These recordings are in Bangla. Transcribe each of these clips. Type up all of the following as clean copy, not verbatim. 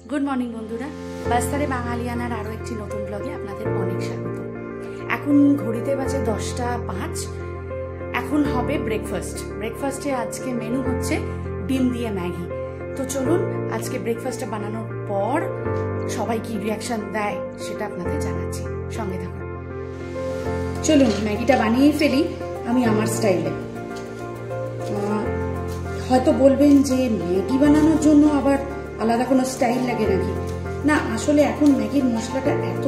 গুড মর্নিং বন্ধুরা, বাস্তারে বাঙালিয়ানার আরও একটি নতুন ব্লগে আপনাদের অনেক স্বাগত। এখন ঘড়িতে বাজে 10:05। এখন হবে ব্রেকফাস্টে আজকে মেনু হচ্ছে ডিম দিয়ে ম্যাগি। তো চলুন আজকে ব্রেকফাস্টটা বানানোর পর সবাই কি রিয়াকশন দেয় সেটা আপনাদের জানাচ্ছি, সঙ্গে থাকুন। চলুন ম্যাগিটা বানিয়ে ফেলি আমি আমার স্টাইলে। হয়তো বলবেন যে ম্যাগি বানানোর জন্য আবার আলাদা কোনো স্টাইল লাগে নাকি? না, আসলে এখন ম্যাগির মশলাটা এত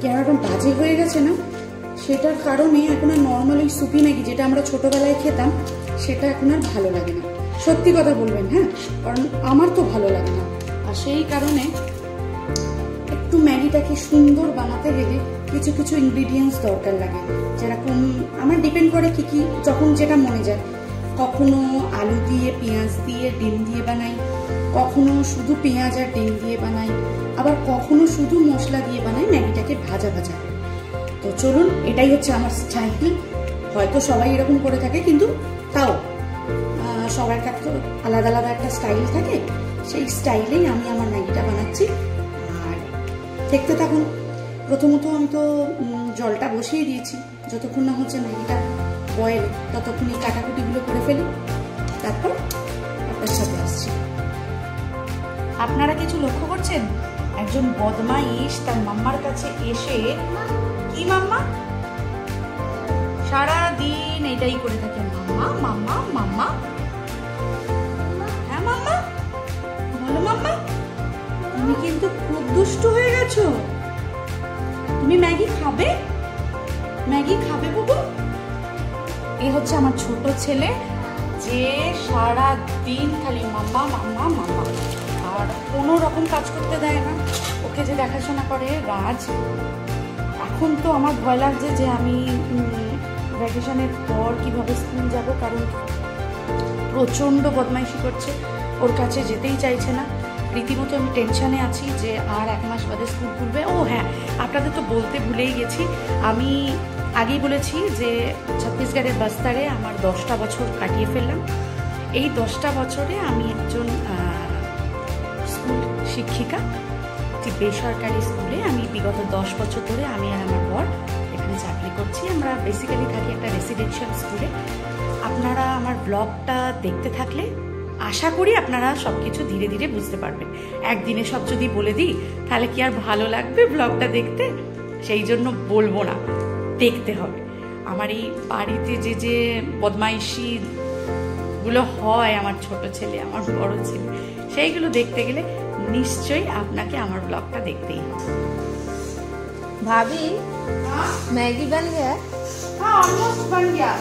কেন এরকম বাজে হয়ে গেছে না, সেটার কারণে এখন আর নর্মাল ওই সুপি ম্যাগি যেটা আমরা ছোটবেলায় খেতাম সেটা এখন আর ভালো লাগে না। সত্যি কথা বলবেন, হ্যাঁ, কারণ আমার তো ভালো লাগে না। আর সেই কারণে একটু ম্যাগিটাকে সুন্দর বানাতে গেলে কিছু কিছু ইনগ্রিডিয়েন্টস দরকার লাগে, যেরকম আমার ডিপেন্ড করে কি কি যখন যেটা মনে যায়। কখনো আলু দিয়ে, পেঁয়াজ দিয়ে, ডিম দিয়ে বানাই, কখনো শুধু পেঁয়াজ আর ডিম দিয়ে বানাই, আবার কখনো শুধু মশলা দিয়ে বানাই ম্যাগিটাকে ভাজা ভাজা। তো চলুন, এটাই হচ্ছে আমার স্টাইল। হয়তো সবাই এরকম করে থাকে, কিন্তু তাও সবার কাছে আলাদা আলাদা একটা স্টাইল থাকে, সেই স্টাইলেই আমি আমার ম্যাগিটা বানাচ্ছি। আর দেখতে থাকুন। প্রথমত আমি তো জলটা বসিয়ে দিয়েছি, যতক্ষণ না হচ্ছে ম্যাগিটা বয়েল ততক্ষণ এই কাটাকুটিগুলো করে ফেলি, তারপর আপনার সাথে আসছি। আপনারা কিছু লক্ষ্য করছেন? একজন বদমাইশ তার মাম্মার কাছে এসে, কি মাম্মা, সারাদিন এটাই করে থাকে, মাম্মা মাম্মা মাম্মা। হ্যাঁ মাম্মা, বলো মাম্মা, তুমি কিন্তু খুব দুষ্টু হয়ে গেছো। তুমি ম্যাগি খাবে? ম্যাগি খাবে বাবু? এ হচ্ছে আমার ছোট ছেলে, যে সারা দিন খালি মাম্মা মাম্মা মাম্মা, আর কোনো রকম কাজ করতে দেয় না। ওকে যে দেখাশোনা করে রাজ। এখন তো আমার ভয় লাগছে যে আমি ভ্যাকেশনের পর কিভাবে স্কুল যাব, কারণ প্রচণ্ড বদমাইশি করছে, ওর কাছে যেতেই চাইছে না। রীতিমতো আমি টেনশনে আছি যে আর 1 মাস বাদে স্কুল খুলবে। ও হ্যাঁ, আপনাদের তো বলতে ভুলেই গেছি, আমি আগেই বলেছি যে ছত্তিশগড়ের বাস্তারে আমার 10টা বছর কাটিয়ে ফেললাম। এই 10টা বছরে আমি একজন স্কুল শিক্ষিকা, একটি বেসরকারি স্কুলে আমি বিগত 10 বছর ধরে আমি আর আমার বর এখানে চাকরি করছি। আমরা বেসিক্যালি থাকি একটা রেসিডেন্সিয়াল স্কুলে। আপনারা আমার ব্লগটা দেখতে থাকলে আশা করি আপনারা সব কিছু ধীরে ধীরে বুঝতে পারবেন। একদিনে সব যদি বলে দিই তাহলে কি আর ভালো লাগবে ব্লগটা দেখতে? সেই জন্য বলবো না, দেখতে হবে। আমার এই বাড়িতে যে যে বদমাইশিগুলো হয়, আমার ছোট ছেলে, আমার বড় ছেলে, সেইগুলো দেখতে গেলে নিশ্চয়ই আপনাকে আমার ব্লগটা দেখতেই হবে। भाभी, मैगी बन गया? हाँ, ऑलमोस्ट बन गया।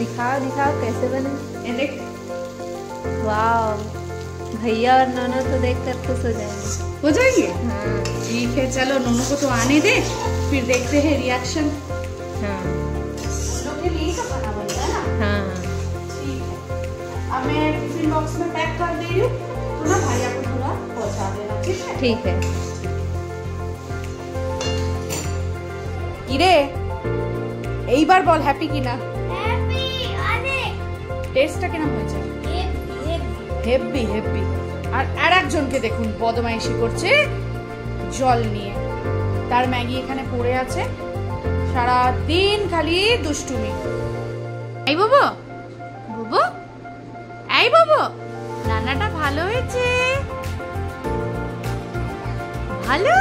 दिखाओ दिखाओ कैसे बने। ये देख, वाह, भैया और नोनो तो देखकर खुश हो जाएंगे। हो जाएंगे? हाँ ठीक है, चलो नोनू को तो आने दे, फिर देखते हैं रिएक्शन। हाँ लोग के लिए तो खाना बनता है ना। हाँ ठीक है, अब मैं टिफिन बॉक्स में पैक कर दे रही हूँ, तो ना भैया को थोड़ा पहुँचा देना, ठीक है? ठीक है। কিরে, এইবার বল হ্যাপি কিনা? হ্যাপি। অনেক টেস্টটা কেমন হয়েছে? Heavy heavy. আর একজনকে দেখুন বদমাইশি করছে জল নিয়ে, তার ম্যাগি এখানে পড়ে আছে, সারা দিন খালি দুষ্টুমি। এই বাবু, বাবু, এই বাবু, রান্নাটা ভালো হয়েছে? ভালো,